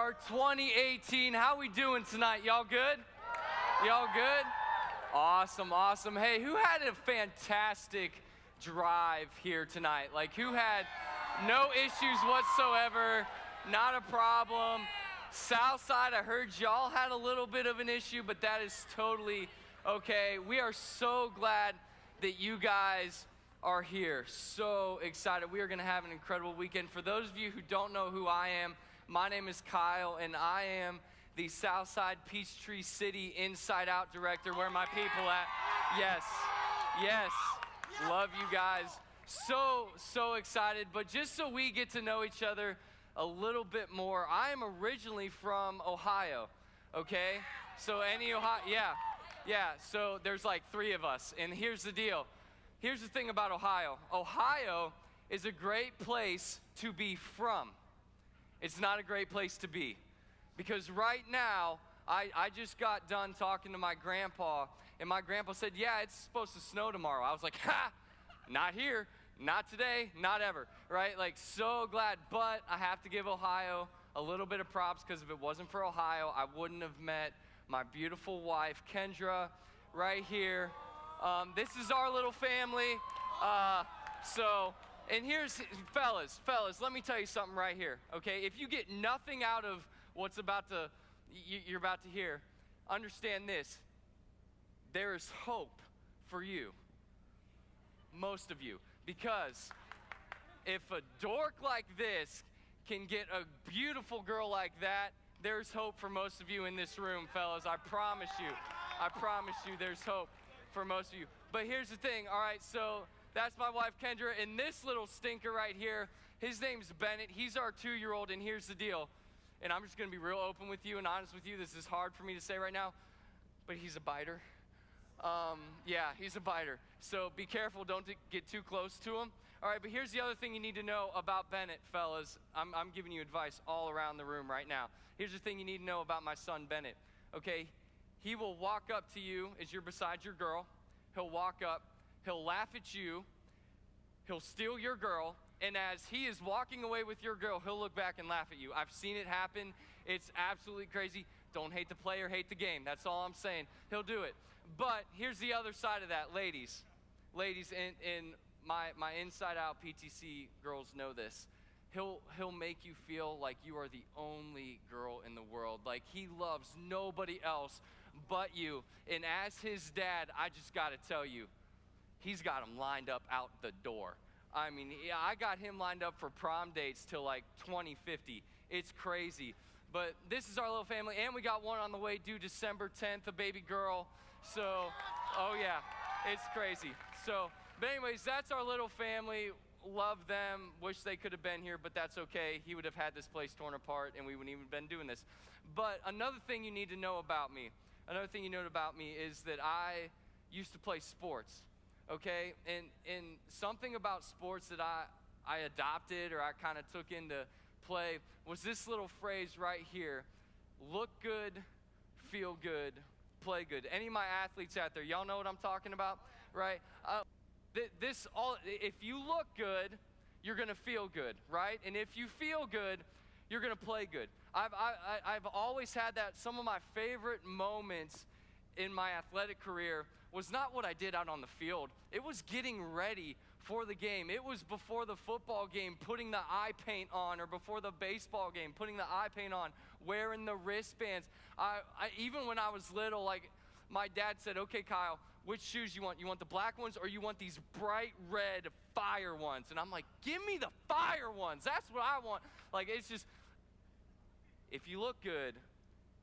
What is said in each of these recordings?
our 2018. How we doing tonight? Y'all good? Y'all good? Awesome, awesome. Hey, who had a fantastic drive here tonight? Like, who had no issues whatsoever, not a problem? Southside, I heard y'all had a little bit of an issue, but that is totally okay. We are so glad that you guys are here. So excited. We are going to have an incredible weekend. For those of you who don't know who I am, my name is Kyle, and I am the Southside Peachtree City Inside Out Director. Where are my people at? Yes, yes. Love you guys. So excited. But just so we get to know each other a little bit more, I am originally from Ohio, okay? So any Ohio, yeah. So there's like 3 of us. And here's the deal. Here's the thing about Ohio. Ohio is a great place to be from. It's not a great place to be. Because right now, I just got done talking to my grandpa, and my grandpa said, yeah, it's supposed to snow tomorrow. I was like, ha, not here, not today, not ever, right? Like, so glad, but I have to give Ohio a little bit of props, because if it wasn't for Ohio, I wouldn't have met my beautiful wife, Kendra, right here. This is our little family, and here's, fellas, let me tell you something right here, okay? If you get nothing out of what's you're about to hear, understand this. There is hope for you, most of you, because if a dork like this can get a beautiful girl like that, there's hope for most of you in this room, fellas. I promise you there's hope for most of you. But here's the thing, all right, so that's my wife, Kendra, and this little stinker right here, his name's Bennett. He's our 2-year-old, and here's the deal. And I'm just going to be real open with you and honest with you. This is hard for me to say right now, but he's a biter. Yeah, he's a biter. So be careful, don't get too close to him. All right, but here's the other thing you need to know about Bennett, fellas. I'm giving you advice all around the room right now. Here's the thing you need to know about my son, Bennett, okay? He will walk up to you as you're beside your girl. He'll walk up. He'll laugh at you, he'll steal your girl, and as he is walking away with your girl, he'll look back and laugh at you. I've seen it happen. It's absolutely crazy. Don't hate the player, hate the game. That's all I'm saying. He'll do it. But here's the other side of that, ladies. Ladies, and my Inside Out PTC girls know this. He'll make you feel like you are the only girl in the world. Like he loves nobody else but you. And as his dad, I just got to tell you, he's got them lined up out the door. I mean, yeah, I got him lined up for prom dates till like 2050. It's crazy. But this is our little family, and we got one on the way due December 10th, a baby girl. So, oh yeah, it's crazy. So, but anyways, that's our little family. Love them. Wish they could have been here, but that's okay. He would have had this place torn apart, and we wouldn't even been doing this. But another thing you need to know about me, is that I used to play sports. Okay, and something about sports that I adopted or I kind of took into play was this little phrase right here: look good, feel good, play good. Any of my athletes out there, y'all know what I'm talking about, right? If you look good, you're gonna feel good, right? And if you feel good, you're gonna play good. I've always had that. Some of my favorite moments in my athletic career was not what I did out on the field. It was getting ready for the game. It was before the football game, putting the eye paint on, or before the baseball game, putting the eye paint on, wearing the wristbands. Even when I was little, like my dad said, okay, Kyle, which shoes you want? You want the black ones or you want these bright red fire ones? And I'm like, give me the fire ones. That's what I want. Like, it's just, if you look good,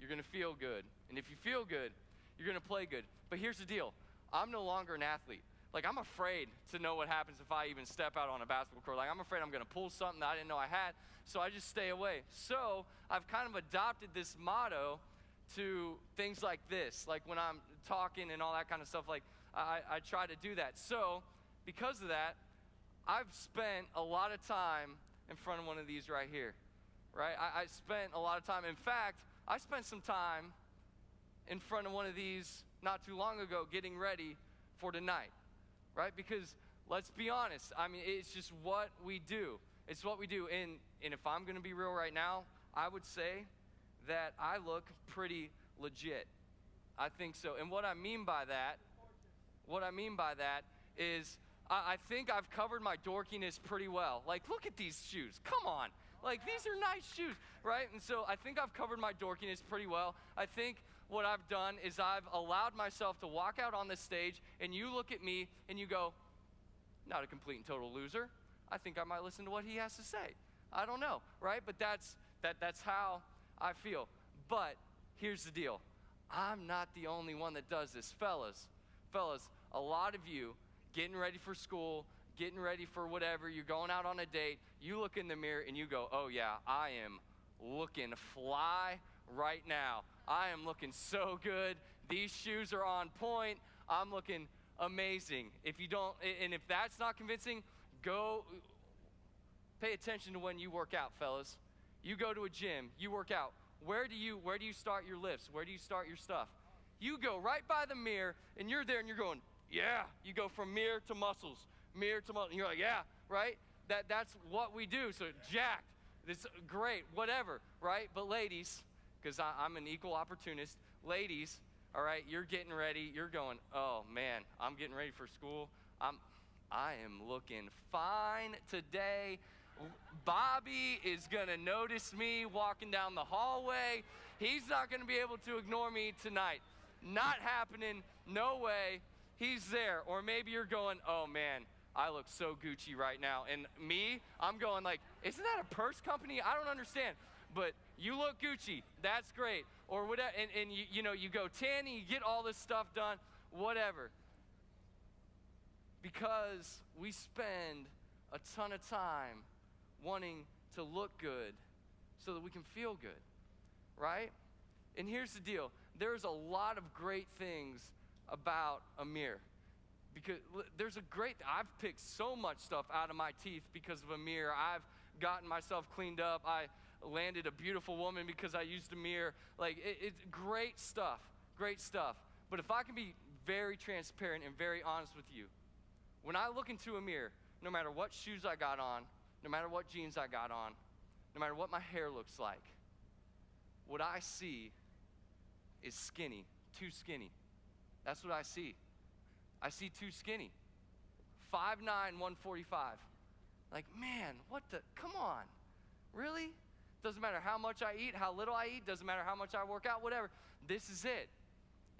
you're gonna feel good. And if you feel good, you're gonna play good. But here's the deal. I'm no longer an athlete. Like, I'm afraid to know what happens if I even step out on a basketball court. Like, I'm afraid I'm gonna pull something that I didn't know I had, so I just stay away. So I've kind of adopted this motto to things like this. Like when I'm talking and all that kind of stuff, like I try to do that. So because of that, I've spent a lot of time in front of one of these right here, right? I spent a lot of time. In fact, I spent some time in front of one of these not too long ago getting ready for tonight, right? Because let's be honest, I mean, it's just what we do. It's what we do. And if I'm going to be real right now, I would say that I look pretty legit. I think so. And what I mean by that is I think I've covered my dorkiness pretty well. Like, look at these shoes. Come on. Like, these are nice shoes, right? And so I think I've covered my dorkiness pretty well. I think what I've done is I've allowed myself to walk out on this stage, and you look at me and you go, not a complete and total loser. I think I might listen to what he has to say. I don't know, right? But that's how I feel. But here's the deal. I'm not the only one that does this. Fellas, a lot of you getting ready for school, getting ready for whatever, you're going out on a date, you look in the mirror and you go, oh yeah, I am looking fly right now. I am looking so good. These shoes are on point. I'm looking amazing. If you don't, and if that's not convincing, go pay attention to when you work out, fellas. You go to a gym, you work out. Where do you start your lifts? Where do you start your stuff? You go right by the mirror, and you're there, and you're going, yeah. You go from mirror to muscles, and you're like, yeah, right? That's what we do. So jacked, it's great, whatever, right? But ladies, because I'm an equal opportunist, ladies, all right, you're getting ready. You're going, oh man, I'm getting ready for school. I am looking fine today. Bobby is gonna notice me walking down the hallway. He's not gonna be able to ignore me tonight. Not happening, no way. He's there. Or maybe you're going, oh man, I look so Gucci right now. And me, I'm going like, isn't that a purse company? I don't understand. But you look Gucci, that's great. Or whatever, and you go tanning, you get all this stuff done, whatever. Because we spend a ton of time wanting to look good so that we can feel good, right? And here's the deal. There's a lot of great things about a mirror. Because I've picked so much stuff out of my teeth because of a mirror. I've gotten myself cleaned up. I landed a beautiful woman because I used a mirror. Like, it's great stuff, great stuff. But if I can be very transparent and very honest with you, when I look into a mirror, no matter what shoes I got on, no matter what jeans I got on, no matter what my hair looks like, what I see is skinny, too skinny. That's what I see. I see too skinny. 5'9", 145. Like, man, come on, really? Doesn't matter how much I eat, how little I eat, doesn't matter how much I work out, whatever. This is it.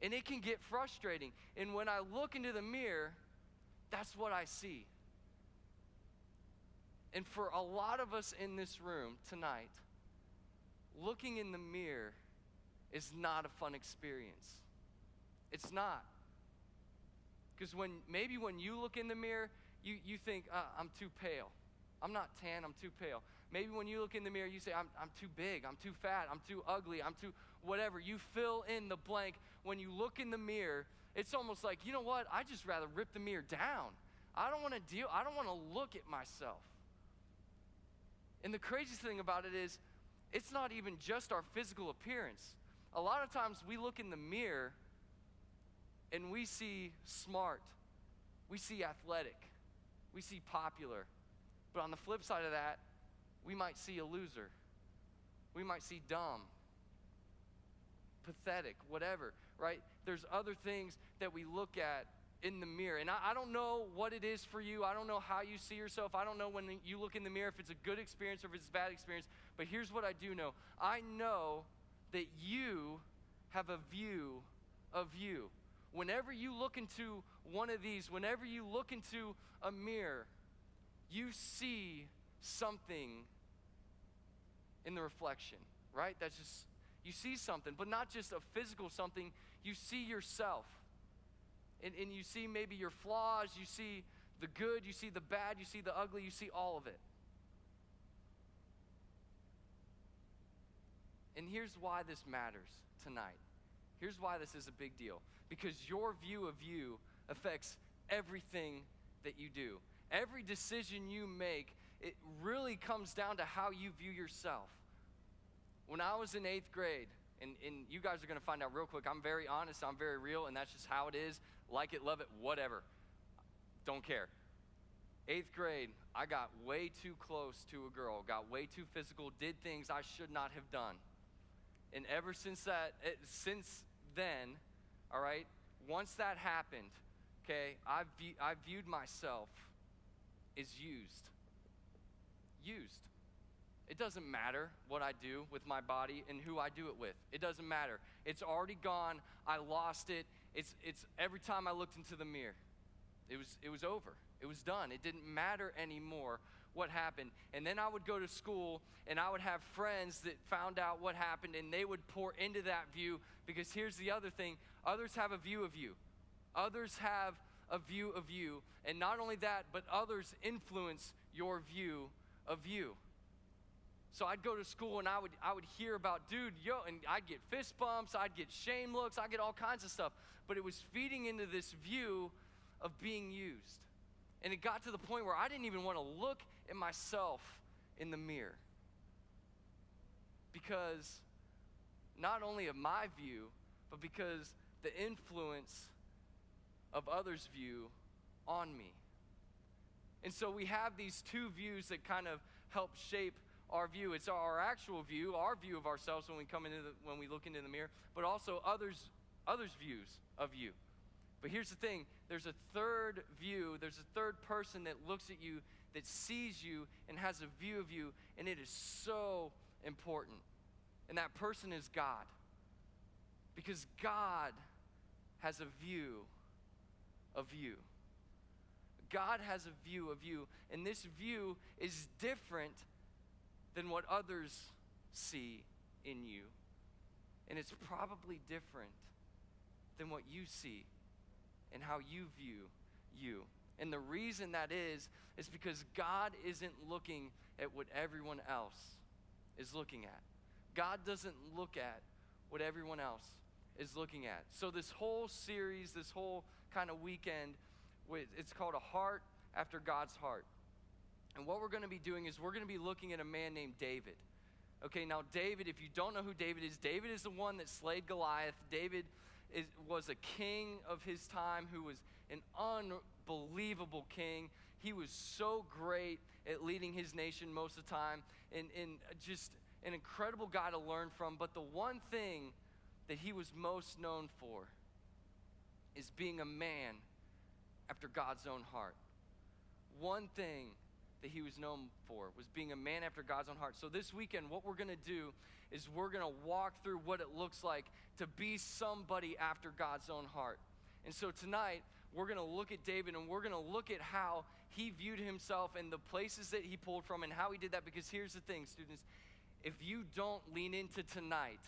And it can get frustrating. And when I look into the mirror, that's what I see. And for a lot of us in this room tonight, looking in the mirror is not a fun experience. It's not. Because when you look in the mirror, you think, I'm too pale. I'm not tan, I'm too pale. Maybe when you look in the mirror, you say, I'm too big, I'm too fat, I'm too ugly, I'm too whatever. You fill in the blank. When you look in the mirror, it's almost like, you know what? I just rather rip the mirror down. I don't want to look at myself. And the craziest thing about it is, it's not even just our physical appearance. A lot of times we look in the mirror and we see smart, we see athletic, we see popular. But on the flip side of that, we might see a loser. We might see dumb, pathetic, whatever, right? There's other things that we look at in the mirror. And I don't know what it is for you. I don't know how you see yourself. I don't know when you look in the mirror if it's a good experience or if it's a bad experience. But here's what I do know. I know that you have a view of you. Whenever you look into one of these, whenever you look into a mirror, you see something in the reflection, right? That's just, you see something, but not just a physical something. You see yourself. And you see maybe your flaws, you see the good, you see the bad, you see the ugly, you see all of it. And here's why this matters tonight. Here's why this is a big deal. Because your view of you affects everything that you do. Every decision you make, it really comes down to how you view yourself. When I was in 8th grade, and you guys are going to find out real quick, I'm very honest, I'm very real, and that's just how it is. Like it, love it, whatever. Don't care. 8th grade, I got way too close to a girl, got way too physical, did things I should not have done. And ever since then, all right, once that happened, okay, I viewed myself as used. Used. It doesn't matter what I do with my body and who I do it with. It doesn't matter. It's already gone. I lost it. It's every time I looked into the mirror, it was over. It was done. It didn't matter anymore what happened. And then I would go to school and I would have friends that found out what happened, and they would pour into that view, because here's the other thing. Others have a view of you. Others have a view of you. And not only that, but others influence your view of you. So I'd go to school and I would hear about, dude, and I'd get fist bumps, I'd get shame looks, I'd get all kinds of stuff. But it was feeding into this view of being used. And it got to the point where I didn't even want to look at myself in the mirror. Because not only of my view, but because the influence of others' view on me. And so we have these two views that kind of help shape our view. It's our actual view, our view of ourselves when we look into the mirror, but also others' views of you. But here's the thing, there's a third view, there's a third person that looks at you, that sees you and has a view of you, and it is so important. And that person is God. Because God has a view of you. God has a view of you, and this view is different than what others see in you. And it's probably different than what you see and how you view you. And the reason that is because God isn't looking at what everyone else is looking at. God doesn't look at what everyone else is looking at. So this whole series, this whole kind of weekend, it's called A Heart After God's Heart. And what we're going to be doing is we're going to be looking at a man named David. Okay, now David, if you don't know who David is the one that slayed Goliath. David was a king of his time who was an unbelievable king. He was so great at leading his nation most of the time, and just an incredible guy to learn from. But the one thing that he was most known for is being a man after God's own heart. One thing that he was known for was being a man after God's own heart. So this weekend, what we're going to do is we're going to walk through what it looks like to be somebody after God's own heart. And so tonight, we're going to look at David, and we're going to look at how he viewed himself and the places that he pulled from and how he did that. Because here's the thing, students, if you don't lean into tonight,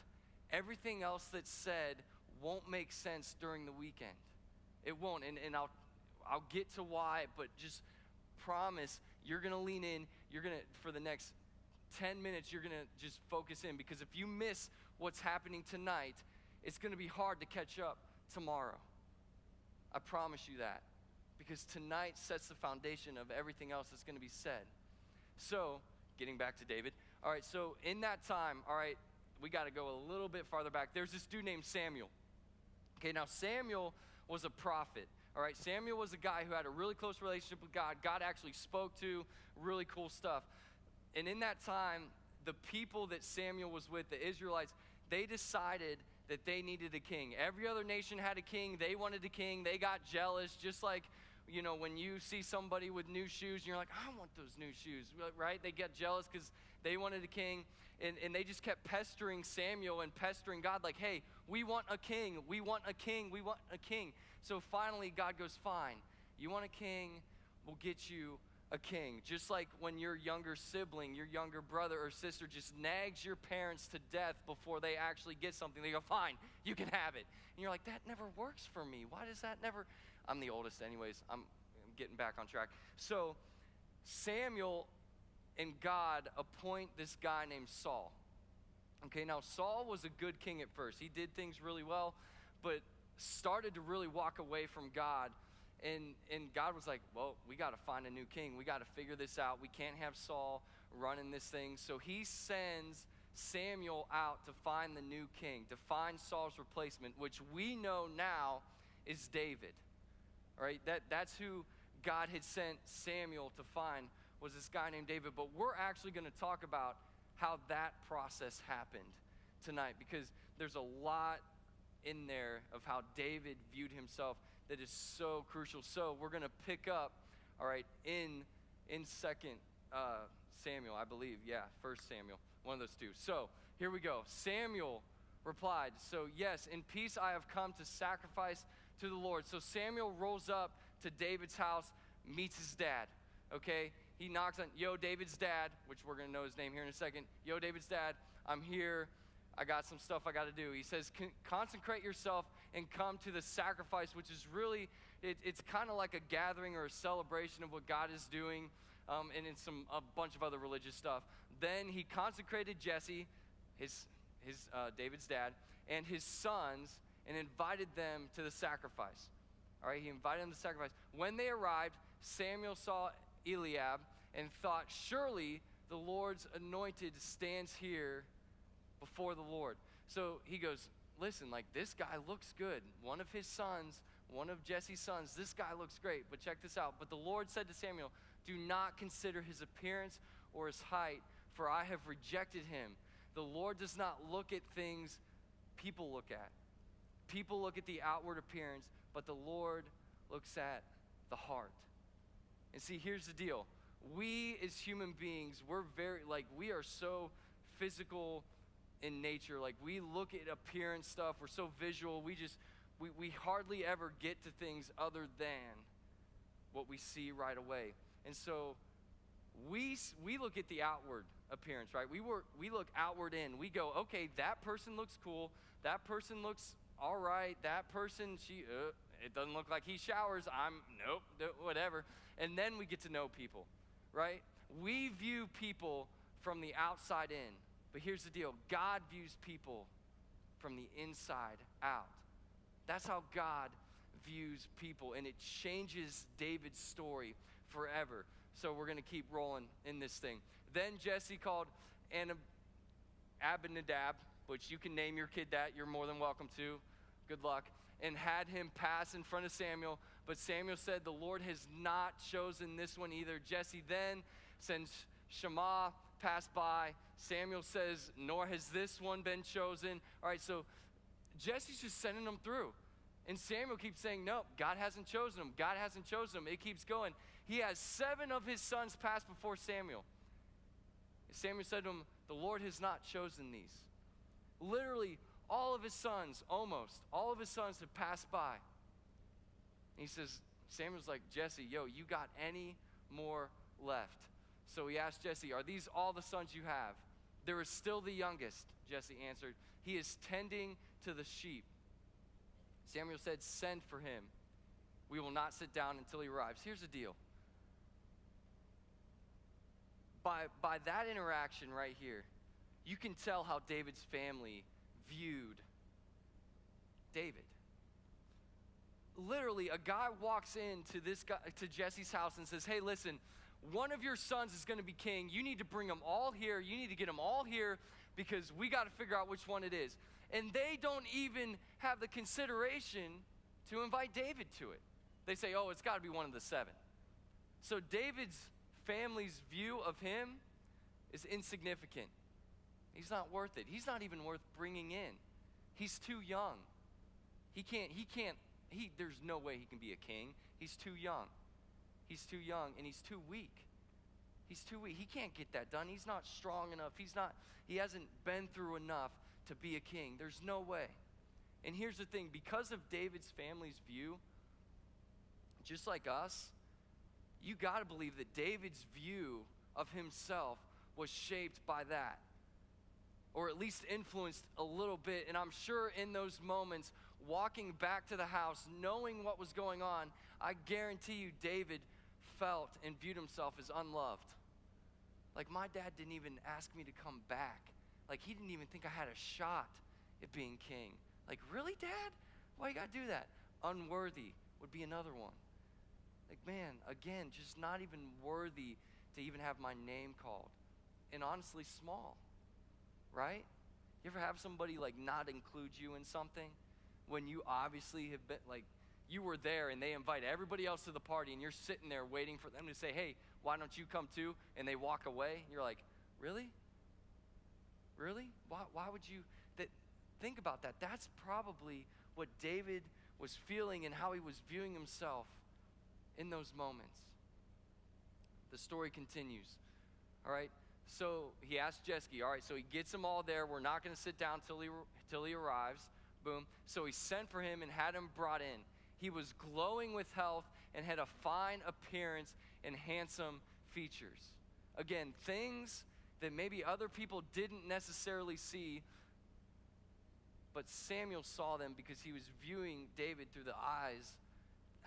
everything else that's said won't make sense during the weekend. It won't, and I'll get to why, but just promise you're going to lean in. You're going to, for the next 10 minutes, you're going to just focus in, because if you miss what's happening tonight, it's going to be hard to catch up tomorrow. I promise you that, because tonight sets the foundation of everything else that's going to be said. So, getting back to David. All right, so in that time, all right, we got to go a little bit farther back. There's this dude named Samuel. Okay, now Samuel was a prophet. All right, Samuel was a guy who had a really close relationship with God. God actually spoke to, really cool stuff. And in that time, the people that Samuel was with, the Israelites, they decided that they needed a king. Every other nation had a king. They wanted a king. They got jealous, just like, you know, when you see somebody with new shoes and you're like, I want those new shoes, right? They get jealous because they wanted a king. And they just kept pestering Samuel and pestering God like, hey, we want a king. We want a king. We want a king. So finally, God goes, fine. You want a king? We'll get you a king. Just like when your younger sibling, your younger brother or sister just nags your parents to death before they actually get something. They go, fine, you can have it. And you're like, that never works for me. Why does that never? I'm the oldest anyways. I'm getting back on track. So Samuel and God appoint this guy named Saul. Okay, now Saul was a good king at first. He did things really well, but started to really walk away from God. And God was like, well, we got to find a new king. We got to figure this out. We can't have Saul running this thing. So he sends Samuel out to find the new king, to find Saul's replacement, which we know now is David. All right, that's who God had sent Samuel to find, was this guy named David. But we're actually going to talk about how that process happened tonight because there's a lot in there of how David viewed himself that is so crucial. So we're going to pick up, all right, in 2 Samuel, I believe. Yeah, 1 Samuel, one of those two. So here we go. Samuel replied, so yes, in peace I have come to sacrifice to the Lord. So Samuel rolls up to David's house, meets his dad, okay? He knocks on, yo, David's dad, which we're going to know his name here in a second. Yo, David's dad, I'm here. I got some stuff I got to do. He says, consecrate yourself and come to the sacrifice, which is really, it's kind of like a gathering or a celebration of what God is doing, and in a bunch of other religious stuff. Then he consecrated Jesse, David's dad, and his sons, and invited them to the sacrifice. All right, he invited them to sacrifice. When they arrived, Samuel saw Eliab and thought, surely the Lord's anointed stands here before the Lord. So he goes, listen, like this guy looks good. One of his sons, one of Jesse's sons, this guy looks great, but check this out. But the Lord said to Samuel, do not consider his appearance or his height, for I have rejected him. The Lord does not look at things people look at. People look at the outward appearance, but the Lord looks at the heart. And see, here's the deal. We as human beings, we are so physical in nature. Like we look at appearance stuff, we're so visual, we hardly ever get to things other than what we see right away. And so we look at the outward appearance, right? We look outward in. We go, okay, that person looks cool, that person looks all right, that person, it doesn't look like he showers, whatever. And then we get to know people, right? We view people from the outside in. But here's the deal. God views people from the inside out. That's how God views people, and it changes David's story forever. So we're going to keep rolling in this thing. Then Jesse called Abinadab, which you can name your kid that. You're more than welcome to. Good luck. And had him pass in front of Samuel. But Samuel said, the Lord has not chosen this one either. Jesse then sends Shammah passed by. Samuel says, nor has this one been chosen. All right, so Jesse's just sending them through. And Samuel keeps saying, no, God hasn't chosen him. God hasn't chosen him. It keeps going. He has 7 of his sons pass before Samuel. Samuel said to him, the Lord has not chosen these. Literally, all of his sons, almost, all of his sons have passed by. And he says, Samuel's like, Jesse, yo, you got any more left? So he asked Jesse, are these all the sons you have? There is still the youngest, Jesse answered. He is tending to the sheep. Samuel said, send for him. We will not sit down until he arrives. Here's the deal. By that interaction right here, you can tell how David's family viewed David. Literally, a guy walks into to Jesse's house and says, hey, listen, one of your sons is going to be king. You need to bring them all here. You need to get them all here because we got to figure out which one it is. And they don't even have the consideration to invite David to it. They say, oh, it's got to be one of the 7. So David's family's view of him is insignificant. He's not worth it. He's not even worth bringing in. He's too young. There's no way he can be a king. He's too young. He's too young and he's too weak. He's too weak. He can't get that done. He's not strong enough. He hasn't been through enough to be a king. There's no way. And here's the thing, because of David's family's view, just like us, you got to believe that David's view of himself was shaped by that, or at least influenced a little bit. And I'm sure in those moments, walking back to the house, knowing what was going on, I guarantee you David felt and viewed himself as unloved. Like, my dad didn't even ask me to come back. Like, he didn't even think I had a shot at being king. Like, really, Dad? Why you gotta do that? Unworthy would be another one. Like, man, again, just not even worthy to even have my name called. And honestly, small, right? You ever have somebody, like, not include you in something when you obviously have been, like, you were there and they invite everybody else to the party and you're sitting there waiting for them to say, hey, why don't you come too? And they walk away. And you're like, really? Really? Why would you? think about that. That's probably what David was feeling and how he was viewing himself in those moments. The story continues. All right, so he asks Jesse. All right, so he gets them all there. We're not going to sit down till he arrives. Boom. So he sent for him and had him brought in. He was glowing with health and had a fine appearance and handsome features. Again, things that maybe other people didn't necessarily see, but Samuel saw them because he was viewing David through the eyes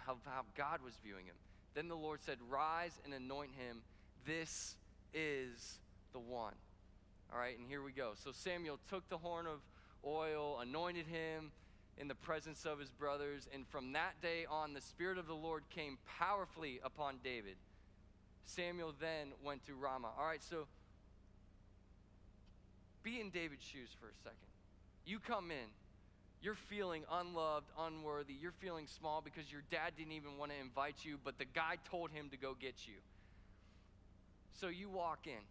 of how God was viewing him. Then the Lord said, "Rise and anoint him. This is the one." All right, and here we go. So Samuel took the horn of oil, anointed him in the presence of his brothers, and from that day on, the Spirit of the Lord came powerfully upon David. Samuel then went to Ramah. All right, so be in David's shoes for a second. You come in, you're feeling unloved, unworthy, you're feeling small because your dad didn't even want to invite you, but the guy told him to go get you. So you walk in,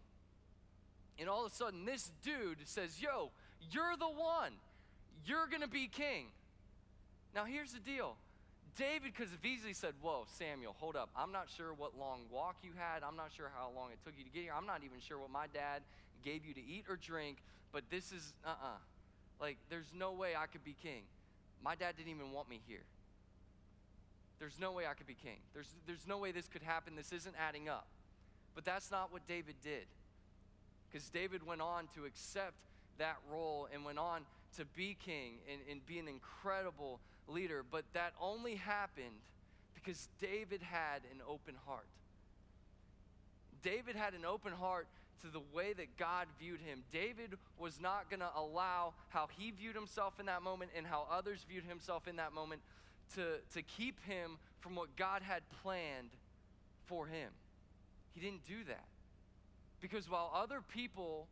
and all of a sudden this dude says, "Yo, you're the one. You're going to be king." Now here's the deal. David could have easily said, "Whoa, Samuel, hold up. I'm not sure what long walk you had. I'm not sure how long it took you to get here. I'm not even sure what my dad gave you to eat or drink, but this is, like, there's no way I could be king. My dad didn't even want me here. There's no way I could be king. There's no way this could happen. This isn't adding up." But that's not what David did. Because David went on to accept that role and went on to be king and be an incredible leader. But that only happened because David had an open heart. David had an open heart to the way that God viewed him. David was not going to allow how he viewed himself in that moment and how others viewed himself in that moment to keep him from what God had planned for him. He didn't do that. Because while other people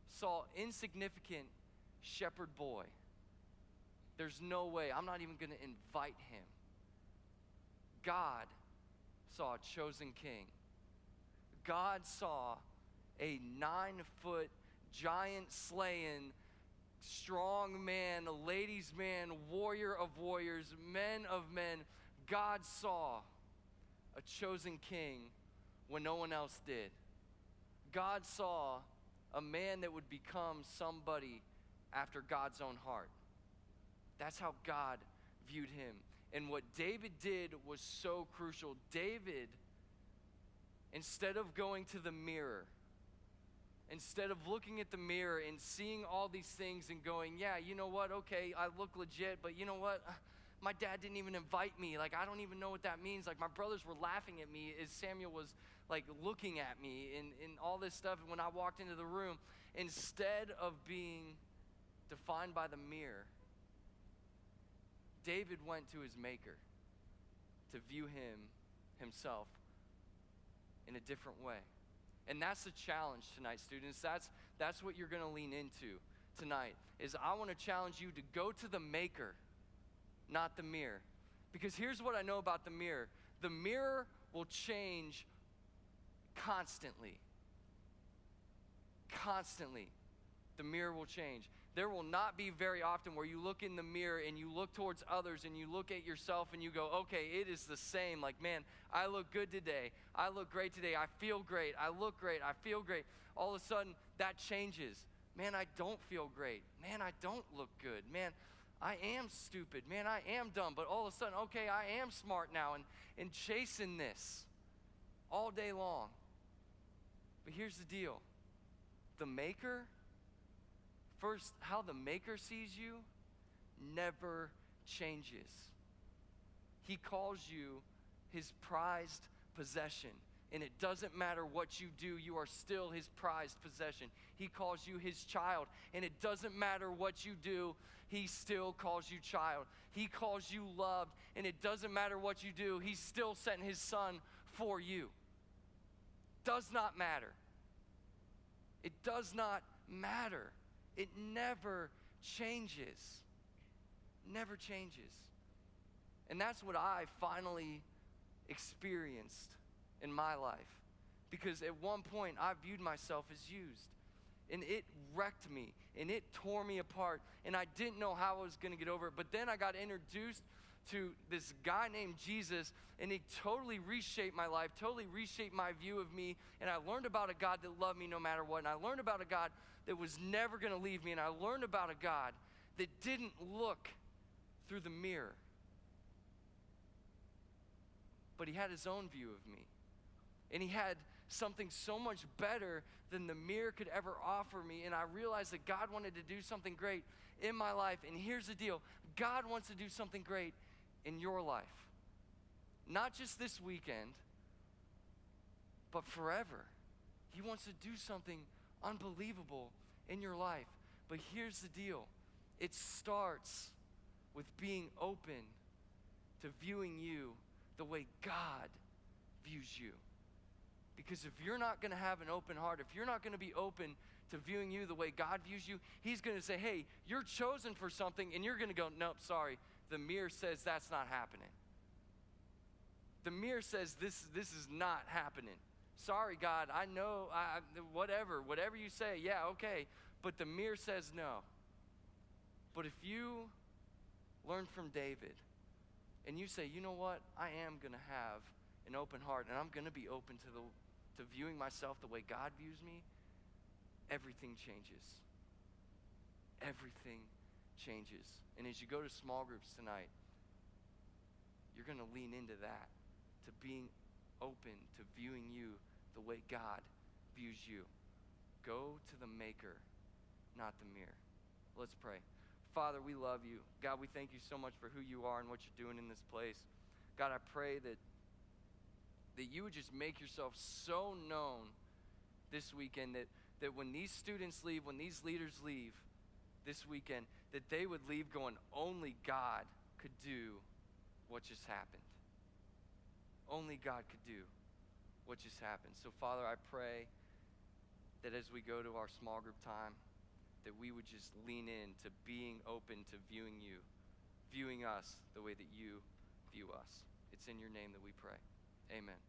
saw insignificant shepherd boy, there's no way, I'm not even going to invite him. God saw a chosen king. God saw a 9-foot giant slaying, strong man, a ladies' man, warrior of warriors, men of men. God saw a chosen king when no one else did. God saw a man that would become somebody after God's own heart. That's how God viewed him. And what David did was so crucial. David, instead of going to the mirror, instead of looking at the mirror and seeing all these things and going, "Yeah, you know what, okay, I look legit, but you know what? My dad didn't even invite me. Like, I don't even know what that means. Like, my brothers were laughing at me as Samuel was, like, looking at me and all this stuff when I walked into the room." Instead of being defined by the mirror, David went to his maker to view himself in a different way. And that's the challenge tonight, students. That's what you're going to lean into tonight, is I want to challenge you to go to the maker, not the mirror. Because here's what I know about the mirror. The mirror will change constantly. Constantly. The mirror will change. There will not be very often where you look in the mirror and you look towards others and you look at yourself and you go, "Okay, it is the same. Like, man, I look good today. I look great today. I feel great. I look great. I feel great." All of a sudden, that changes. "Man, I don't feel great. Man, I don't look good. Man, I am stupid. Man, I am dumb." But all of a sudden, okay, I am smart now and chasing this all day long. But here's the deal. The maker, first, how the maker sees you never changes. He calls you his prized possession. And it doesn't matter what you do, you are still his prized possession. He calls you his child. And it doesn't matter what you do, he still calls you child. He calls you loved. And it doesn't matter what you do, he's still sent his son for you. Does not matter. It does not matter. It never changes. Never changes. And that's what I finally experienced in my life. Because at one point I viewed myself as used. And it wrecked me. and it tore me apart, and I didn't know how I was going to get over it. But then I got introduced to this guy named Jesus, and he totally reshaped my life, totally reshaped my view of me, and I learned about a God that loved me no matter what, and I learned about a God that was never going to leave me, and I learned about a God that didn't look through the mirror, but he had his own view of me, and he had something so much better than the mirror could ever offer me, and I realized that God wanted to do something great in my life. And here's the deal: God wants to do something great in your life, not just this weekend, but forever. He wants to do something unbelievable in your life. But here's the deal: it starts with being open to viewing you the way God views you. Because if you're not going to have an open heart, if you're not going to be open to viewing you the way God views you, he's going to say, hey, you're chosen for something, and you're going to go, nope, sorry, the mirror says that's not happening. The mirror says this is not happening. Sorry, God, I know, whatever you say, yeah, okay, but the mirror says no. But if you learn from David, and you say, you know what, I am going to have an open heart, and I'm going to be open to viewing myself the way God views me, everything changes. Everything changes. And as you go to small groups tonight, you're going to lean into that, to being open to viewing you the way God views you. Go to the maker, not the mirror. Let's pray. Father, we love you. God, we thank you so much for who you are and what you're doing in this place. God, I pray that you would just make yourself so known this weekend, that when these students leave, when these leaders leave this weekend, that they would leave going, only God could do what just happened. Only God could do what just happened. So Father, I pray that as we go to our small group time, that we would just lean in to being open to viewing you, viewing us the way that you view us. It's in your name that we pray. Amen.